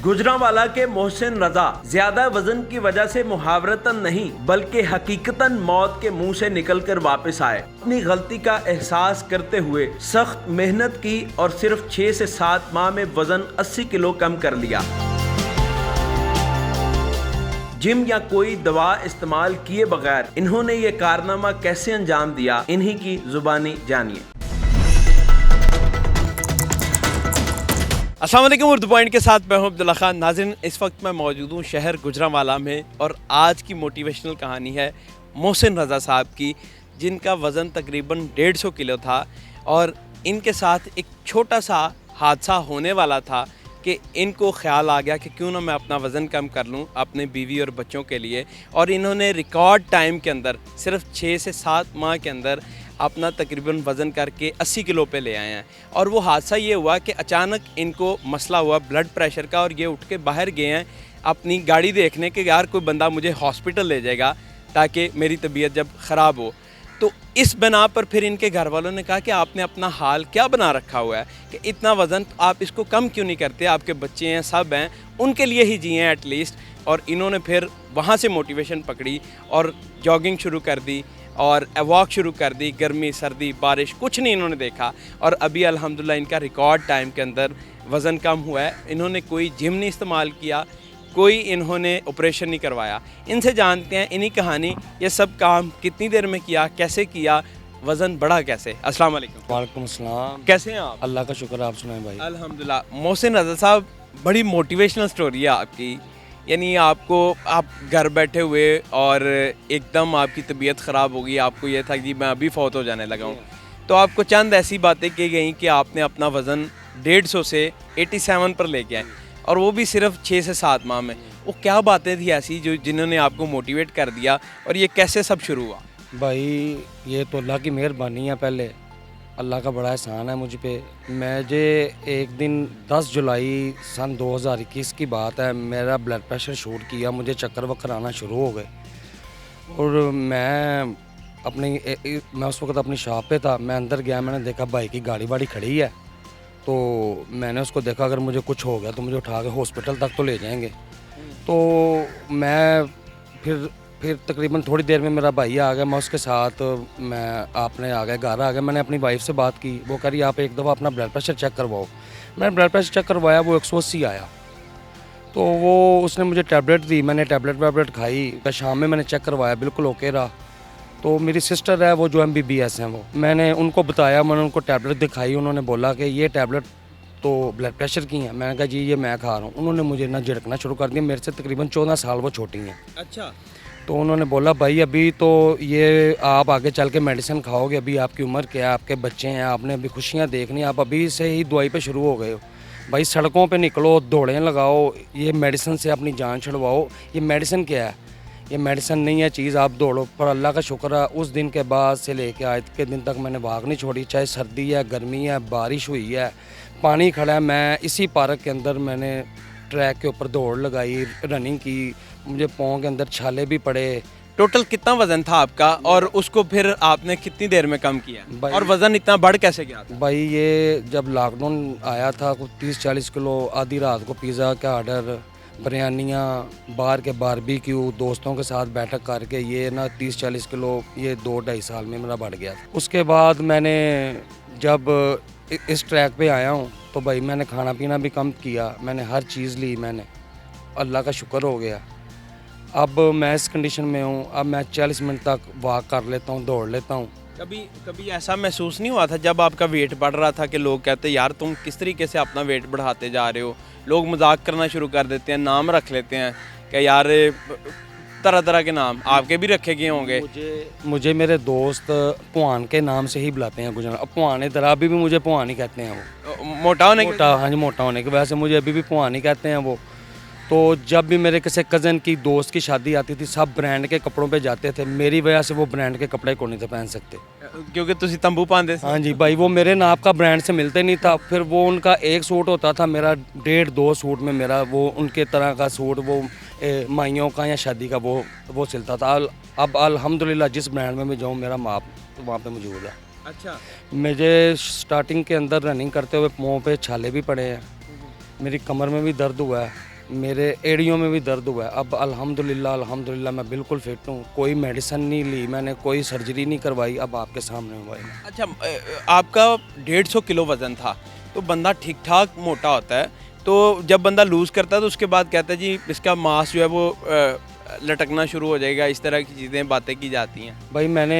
गुजरांवाला के मोहसिन रजा ज्यादा वजन की वजह से मुहावरतन नहीं बल्कि हकीकतन मौत के मुंह से निकलकर वापस आए। अपनी गलती का एहसास करते हुए सख्त मेहनत की और सिर्फ 6 से 7 माह में वजन 80 किलो कम कर लिया। जिम या कोई दवा इस्तेमाल किए बगैर इन्होंने ये कारनामा कैसे अंजाम दिया, इन्हीं की जुबानी जानिए। अस्सलाम वालेकुम, उर्दू पॉइंट के साथ मैं हूं अब्दुल्ला खान। नाज़रीन, इस वक्त मैं मौजूद हूं शहर गुजरांवाला में और आज की मोटिवेशनल कहानी है मोहसिन रजा साहब की, जिनका वज़न तकरीबन 150 किलो था और इनके साथ एक छोटा सा हादसा होने वाला था कि इनको ख्याल आ गया कि क्यों ना मैं अपना वज़न कम कर लूं अपने बीवी और बच्चों के लिए। और इन्होंने रिकॉर्ड टाइम के अंदर सिर्फ 6 से 7 माह के अंदर अपना तकरीबन वज़न करके 80 किलो पे ले आए हैं। और वो हादसा ये हुआ कि अचानक इनको मसला हुआ ब्लड प्रेशर का और ये उठ के बाहर गए हैं अपनी गाड़ी देखने कि यार कोई बंदा मुझे हॉस्पिटल ले जाएगा ताकि मेरी तबीयत जब ख़राब हो। तो इस बना पर फिर इनके घर वालों ने कहा कि आपने अपना हाल क्या बना रखा हुआ है कि इतना वज़न आप इसको कम क्यों नहीं करते, आपके बच्चे हैं, सब हैं, उनके लिए ही जिए एटलीस्ट। और इन्होंने फिर वहाँ से मोटिवेशन पकड़ी और जॉगिंग शुरू कर दी और वॉक शुरू कर दी। गर्मी सर्दी बारिश कुछ नहीं इन्होंने देखा और अभी अल्हम्दुलिल्लाह इनका रिकॉर्ड टाइम के अंदर वज़न कम हुआ है। इन्होंने कोई जिम नहीं इस्तेमाल किया, कोई इन्होंने ऑपरेशन नहीं करवाया। इनसे जानते हैं इन्हीं कहानी, ये सब काम कितनी देर में किया, कैसे किया, वज़न बढ़ा कैसे। अस्सलाम वालेकुम। वालेकुम अस्सलाम। कैसे हैं आप? अल्लाह का शुक्र, आप सुनाएं भाई। अल्हम्दुलिल्लाह। मोहसिन रजा साहब, बड़ी मोटिवेशनल स्टोरी है आपकी। यानी आप घर बैठे हुए और एकदम आपकी तबीयत ख़राब हो गई, आपको ये था कि मैं अभी फ़ौत हो जाने लगा हूँ, तो आपको चंद ऐसी बातें की गई कि आपने अपना वज़न 150 से 87 पर लेके आए और वो भी सिर्फ 6 से 7 माह में। वो क्या बातें थी ऐसी जो जिन्होंने आपको मोटिवेट कर दिया और ये कैसे सब शुरू हुआ? भाई ये तो अल्लाह की मेहरबानी है, पहले अल्लाह का बड़ा एहसान है मुझ पे। मुझे एक दिन 10 जुलाई सन 2021 की बात है, मेरा ब्लड प्रेशर शूट किया, मुझे चक्कर वक्कर आना शुरू हो गए और मैं उस वक्त अपनी शॉप पे था। मैं अंदर गया, मैंने देखा भाई की गाड़ी वाड़ी खड़ी है, तो मैंने उसको देखा अगर मुझे कुछ हो गया तो मुझे उठा के हॉस्पिटल तक तो ले जाएंगे। तो मैं फिर तकरीबन थोड़ी देर में मेरा भाई आ गया, मैं उसके साथ घर आ गया। मैंने अपनी वाइफ से बात की, वो कह रही आप एक दफ़ा अपना ब्लड प्रेशर चेक करवाओ। मैंने ब्लड प्रेशर चेक करवाया, वो 180 आया। तो वो उसने मुझे टैबलेट दी, मैंने टैबलेट खाई। शाम में मैंने चेक करवाया, बिल्कुल ओके रहा। तो मेरी सिस्टर है वो जो MBBS हैं, वो मैंने उनको बताया, मैंने उनको टैबलेट दिखाई। उन्होंने बोला कि ये टैबलेट तो ब्लड प्रेशर की हैं। मैंने कहा जी ये मैं खा रहा हूँ। उन्होंने मुझे ना झिड़कना शुरू कर दिया, मेरे से तकरीबन 14 साल वो छोटी हैं। अच्छा। तो उन्होंने बोला भाई अभी तो ये आप आगे चल के मेडिसिन खाओगे, अभी आपकी उम्र क्या है, आपके बच्चे हैं, आपने अभी खुशियाँ देखनी, आप अभी से ही दवाई पे शुरू हो गए हो। भाई सड़कों पे निकलो, दौड़ें लगाओ, ये मेडिसिन से अपनी जान छुड़वाओ। ये मेडिसिन क्या है? ये मेडिसिन नहीं है चीज़, आप दौड़ो। पर अल्लाह का शुक्र है उस दिन के बाद से लेके आज के दिन तक मैंने भाग नहीं छोड़ी, चाहे सर्दी है, गर्मी है, बारिश हुई है, पानी खड़ा है। मैं इसी पार्क के अंदर मैंने ट्रैक के ऊपर दौड़ लगाई, रनिंग की, मुझे पाँव के अंदर छाले भी पड़े। टोटल कितना वज़न था आपका और उसको फिर आपने कितनी देर में कम किया और वज़न इतना बढ़ कैसे गया था? भाई ये जब लॉकडाउन आया था, कुछ 30-40 किलो, आधी रात को पिज़्ज़ा का ऑर्डर, बिरयानियाँ, बाहर के बारबेक्यू, दोस्तों के साथ बैठक करके ये ना 30-40 किलो ये 2-2.5 साल में मेरा बढ़ गया था। उसके बाद मैंने जब इस ट्रैक पे आया हूँ तो भाई मैंने खाना पीना भी कम किया, मैंने हर चीज़ ली, मैंने अल्लाह का शुक्र हो गया। अब मैं इस कंडीशन में हूँ, अब मैं 40 मिनट तक वॉक कर लेता हूँ, दौड़ लेता हूँ। कभी ऐसा महसूस नहीं हुआ था जब आपका वेट बढ़ रहा था कि लोग कहते यार तुम किस तरीके से अपना वेट बढ़ाते जा रहे हो? लोग मजाक करना शुरू कर देते हैं, नाम रख लेते हैं कि यार तरह तरह के नाम आपके भी रखे गए होंगे। मुझे मेरे दोस्त पुआन के नाम से ही बुलाते हैं गुजरात। अब पुआन इधर अभी भी मुझे पुआन ही कहते हैं, वो हाँ जी, मोटा होने की वजह से मुझे अभी भी पुआन ही कहते हैं वो। तो जब भी मेरे किसी कज़न की दोस्त की शादी आती थी, सब ब्रांड के कपड़ों पे जाते थे, मेरी वजह से वो ब्रांड के कपड़े को नहीं थे पहन सकते क्योंकि तुसी तंबू पाते। हाँ जी भाई, वो मेरे नाप का ब्रांड से मिलते नहीं था। फिर वो उनका एक सूट होता था, मेरा 1.5-2 सूट में मेरा वो उनके तरह का सूट वो माइयों का या शादी का वो सिलता था। अब अल्हम्दुलिल्लाह जिस ब्रांड में मैं जाऊँ मेरा माप वहाँ पे मौजूद है। अच्छा। मुझे स्टार्टिंग के अंदर रनिंग करते हुए पाँव पे छाले भी पड़े हैं, मेरी कमर में भी दर्द हुआ है, मेरे एड़ियों में भी दर्द हुआ है। अब अल्हम्दुलिल्लाह मैं बिल्कुल फिट हूँ। कोई मेडिसिन नहीं ली मैंने, कोई सर्जरी नहीं करवाई। अब आपके सामने हुआ है। अच्छा, आपका 150 किलो वज़न था, तो बंदा ठीक ठाक मोटा होता है, तो जब बंदा लूज़ करता है तो उसके बाद कहता है जी इसका मांस जो है वो लटकना शुरू हो जाएगा, इस तरह की चीज़ें बातें की जाती हैं। भाई मैंने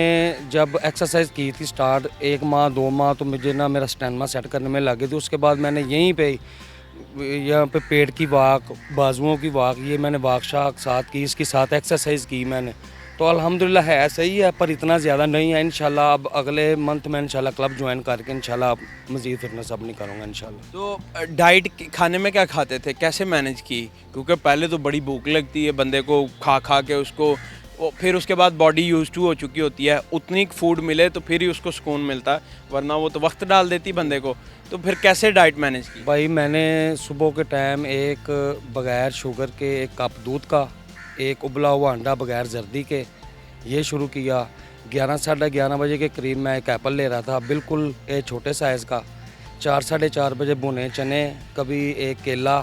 जब एक्सरसाइज की थी स्टार्ट 1 माह 2 माह, तो मुझे ना मेरा स्टैमिना सेट करने में लगे थे। उसके बाद मैंने यहीं पे यहाँ पे पेट की वाक, बाजुओं की वाक, ये मैंने वाक शाक साथ की, इसके साथ एक्सरसाइज की मैंने। तो अल्हम्दुलिल्लाह है सही है, पर इतना ज़्यादा नहीं है। इंशाल्लाह अब अगले मंथ में इंशाल्लाह क्लब ज्वाइन करके इंशाल्लाह मज़ीद फिटनेस अपनी करूँगा इंशाल्लाह। तो डाइट खाने में क्या खाते थे, कैसे मैनेज की? क्योंकि पहले तो बड़ी भूख लगती है बंदे को, खा खा के उसको फिर उसके बाद बॉडी यूज टू हो चुकी होती है, उतनी फूड मिले तो फिर ही उसको सुकून मिलता है, वरना वो तो वक्त डाल देती बंदे को। तो फिर कैसे डाइट मैनेज की? भाई मैंने सुबह के टाइम एक बगैर शुगर के 1 कप दूध का, एक उबला हुआ अंडा बगैर जर्दी के, ये शुरू किया। 11 साढ़े 11 बजे के करीब मैं एक एप्पल ले रहा था, बिल्कुल एक छोटे साइज़ का। 4 साढ़े 4 बजे भुने चने, कभी एक केला,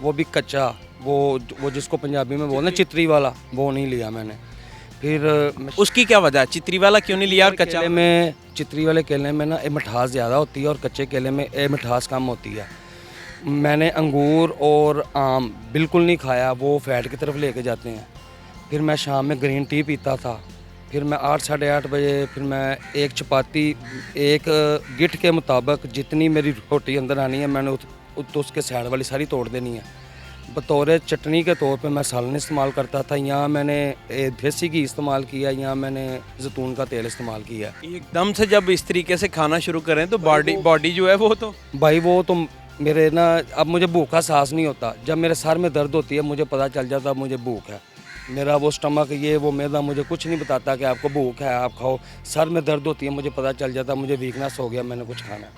वो भी कच्चा, वो जिसको पंजाबी में बोलते हैं चितरी वाला, वो नहीं लिया मैंने। फिर उसकी क्या वजह है, चितरी वाला क्यों नहीं लिया और कच्चा? केले में, चितरी वाले केले में ना मिठास ज़्यादा होती है और कच्चे केले में मिठास कम होती है। मैंने अंगूर और आम बिल्कुल नहीं खाया, वो फैट की तरफ लेके जाते हैं। फिर मैं शाम में ग्रीन टी पीता था। फिर मैं 8 साढ़े 8 बजे फिर मैं एक चपाती, एक गिठ के मुताबिक जितनी मेरी रोटी अंदर आनी है मैंने तो उसके साइड वाली सारी तोड़ देनी है। बतौर चटनी के तौर पे मैं सालन इस्तेमाल करता था। यहाँ मैंने देसी घी इस्तेमाल किया, यहाँ मैंने जैतून का तेल इस्तेमाल किया। एकदम से जब इस तरीके से खाना शुरू करें तो बॉडी जो है वो तो भाई वो तो मेरे ना, अब मुझे भूख का एहसास नहीं होता। जब मेरे सर में दर्द होती है मुझे पता चल जाता है मुझे भूख है। मेरा वो स्टमक, ये वो मैदा मुझे कुछ नहीं बताता कि आपको भूख है आप खाओ। सर में दर्द होती है मुझे पता चल जाता मुझे वीकनेस हो गया, मैंने कुछ खाना है।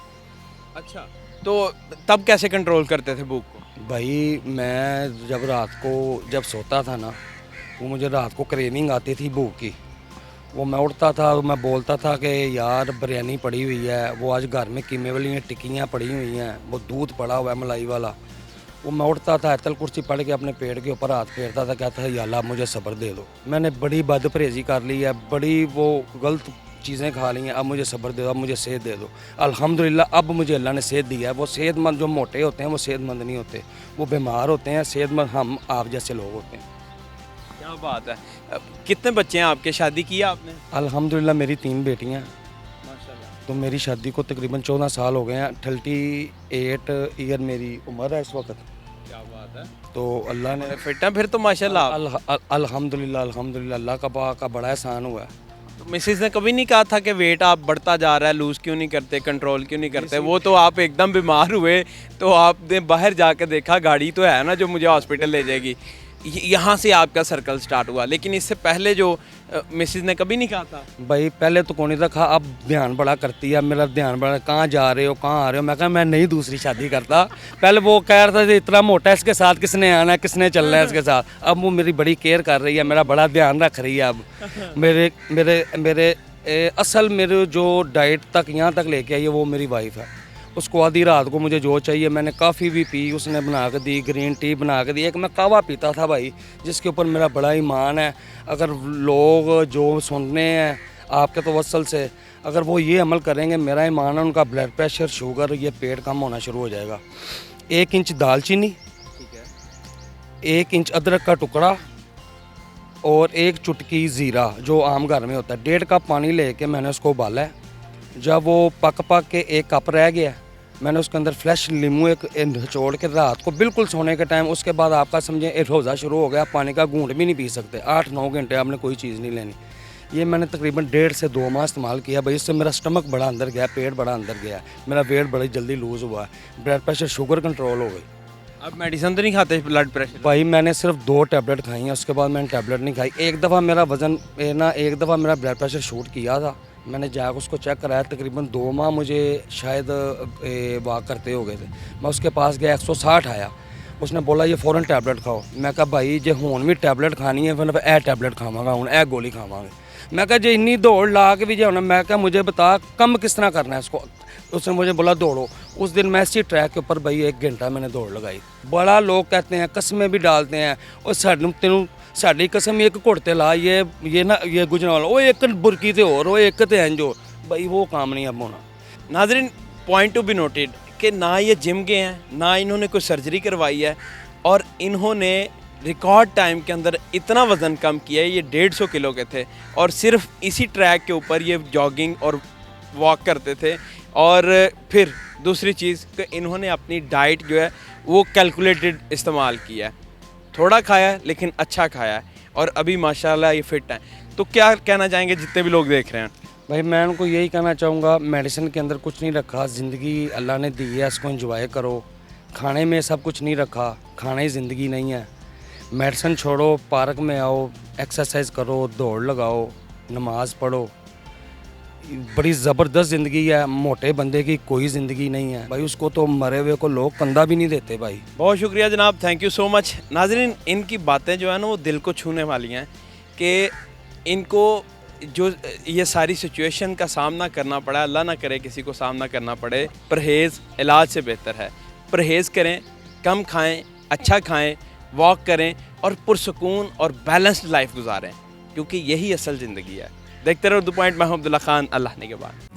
अच्छा, तो तब कैसे कंट्रोल करते थे भूख को? भाई मैं जब रात को जब सोता था ना, वो मुझे रात को क्रेविंग आती थी भूख की। वो मैं उठता था, मैं बोलता था कि यार बिरयानी पड़ी हुई है, वो आज घर में कीमे वाली टिक्कियाँ पड़ी हुई हैं, वो दूध पड़ा हुआ है मलाई वाला। वो मैं उठता था, आयतल कुर्सी पढ़ के अपने पेट के ऊपर हाथ फेरता था, कहता था या अल्लाह मुझे सब्र दे दो। मैंने बड़ी बद परहेज़ी कर ली है, बड़ी वो गलत चीज़ें खा ली हैं, अब मुझे सब्र दे दो, अब मुझे सेहत दे दो। अल्हम्दुलिल्लाह अब मुझे अल्लाह ने सेहत दी है। वो सेहतमंद, जो मोटे होते हैं वो सेहतमंद नहीं होते, वो बीमार होते हैं। सेहतमंद हम आप जैसे लोग होते हैं। क्या बात है। कितने बच्चे हैं आपके, शादी की है आपने? अल्हम्दुलिल्लाह मेरी 3 बेटियाँ हैं। माशाल्लाह। तो मेरी शादी को तकरीबन 14 साल हो गए हैं। 38 ईयर मेरी उम्र है इस वक्त। क्या बात है। तो अल्लाह ने फिट है फिर तो माशाल्लाह। अल्हम्दुलिल्लाह अल्लाह का बड़ा एहसान हुआ है। तो मिसेज ने कभी नहीं कहा था कि वेट आप बढ़ता जा रहा है, लूज़ क्यों नहीं करते, कंट्रोल क्यों नहीं करते? वो तो आप एकदम बीमार हुए तो आपने बाहर जाकर देखा गाड़ी तो है ना जो मुझे हॉस्पिटल ले जाएगी, यहाँ से आपका सर्कल स्टार्ट हुआ। लेकिन इससे पहले जो मिसेज ने कभी नहीं कहा था? भाई पहले तो कौन नहीं रखा, अब ध्यान बड़ा करती है। मेरा ध्यान बड़ा, कहाँ जा रहे हो कहाँ आ रहे हो। मैं कहा मैं नहीं दूसरी शादी करता। पहले वो कह रहा था इतना मोटा है, इसके साथ किसने आना है, किसने चलना है इसके साथ। अब वो मेरी बड़ी केयर कर रही है, मेरा बड़ा ध्यान रख रही है। अब मेरे मेरे मेरे असल मेरे जो डाइट तक यहाँ तक लेके आई है वो मेरी वाइफ है। उसको आधी रात को मुझे जो चाहिए, मैंने काफ़ी भी पी, उसने बना के दी, ग्रीन टी बना के दी। एक मैं कहवा पीता था भाई, जिसके ऊपर मेरा बड़ा ईमान है। अगर लोग जो सुनने हैं आपके तवसल से, अगर वो ये अमल करेंगे, मेरा ईमान है उनका ब्लड प्रेशर, शुगर, ये पेट कम होना शुरू हो जाएगा। 1 इंच दालचीनी, 1 इंच अदरक का टुकड़ा और 1 चुटकी ज़ीरा जो आम घर में होता है। 1.5 कप पानी लेके मैंने उसको उबाला है। जब वो पक के 1 कप रह गया, मैंने उसके अंदर फ्रेश नींबू एक निचोड़ के रात को बिल्कुल सोने के टाइम, उसके बाद आपका समझें एक रोज़ा शुरू हो गया। पानी का घूंट भी नहीं पी सकते, 8-9 घंटे आपने कोई चीज़ नहीं लेनी। ये मैंने तकरीबन 1.5 से 2 माह इस्तेमाल किया भाई। इससे मेरा स्टमक बड़ा अंदर गया, पेट बड़ा अंदर गया, मेरा वेट बड़ी जल्दी लूज़ हुआ है, ब्लड प्रेशर, शुगर कंट्रोल हो गई। अब मेडिसिन तो नहीं खाते ब्लड प्रेशर? भाई मैंने सिर्फ 2 टैबलेट खाई हैं, उसके बाद मैंने टैबलेट नहीं खाई। एक दफ़ा मेरा वज़न एक दफ़ा मेरा ब्लड प्रेशर शूट किया था, मैंने जाकर उसको चेक कराया। तकरीबन 2 माह मुझे शायद वॉक करते हो गए थे। मैं उसके पास गया, 160 आया। उसने बोला ये फ़ौरन टैबलेट खाओ। मैं कहा भाई जे हुन भी टैबलेट खानी है, फिर ए टैबलेट खावांगा, हुन ए गोली खावांगे। मैं कहा जो इन्नी दौड़ ला के भी जो ना, मैं कहा मुझे बता कम किस तरह करना है इसको। उसने मुझे बोला दौड़ो। उस दिन मैं इसी ट्रैक के ऊपर भाई 1 घंटा मैंने दौड़ लगाई। बड़ा लोग कहते हैं, कस्में भी डालते हैं, और तेनों साड़ी कसम एक घुड़ते ला, ये ना ये गुजरांवाला वो एक बुरकी ते और वो एक ते एंजो, भाई वो काम नहीं अब होना। नाजरीन, पॉइंट टू बी नोटेड कि ना ये जिम गए हैं, ना इन्होंने कोई सर्जरी करवाई है, और इन्होंने रिकॉर्ड टाइम के अंदर इतना वज़न कम किया है। ये 150 किलो के थे और सिर्फ इसी ट्रैक के ऊपर ये जॉगिंग और वॉक करते थे। और फिर दूसरी चीज़ कि इन्होंने अपनी डाइट जो है वो कैलकुलेटेड इस्तेमाल किया है। थोड़ा खाया है लेकिन अच्छा खाया है, और अभी माशाल्लाह ये फिट हैं। तो क्या कहना चाहेंगे जितने भी लोग देख रहे हैं? भाई मैं उनको यही कहना चाहूँगा, मेडिसिन के अंदर कुछ नहीं रखा, ज़िंदगी अल्लाह ने दी है, इसको एंजॉय करो। खाने में सब कुछ नहीं रखा, खाना ही ज़िंदगी नहीं है। मेडिसिन छोड़ो, पार्क में आओ, एक्सरसाइज करो, दौड़ लगाओ, नमाज पढ़ो। बड़ी ज़बरदस्त ज़िंदगी है, मोटे बंदे की कोई ज़िंदगी नहीं है भाई। उसको तो मरे हुए को लोग कंधा भी नहीं देते भाई। बहुत शुक्रिया जनाब, थैंक यू सो मच। नाजरीन, इनकी बातें जो है ना वो दिल को छूने वाली हैं कि इनको जो ये सारी सिचुएशन का सामना करना पड़ा, अल्लाह ना करे किसी को सामना करना पड़े। परहेज़ इलाज से बेहतर है। परहेज़ करें, कम खाएं, अच्छा खाएं, वॉक करें और पुरसुकून और बैलेंस्ड लाइफ गुजारें, क्योंकि यही असल ज़िंदगी है। देखते रहो द पॉइंट। मैं हूं अब्दुल्ला खान, अल्लाह ने के बाद।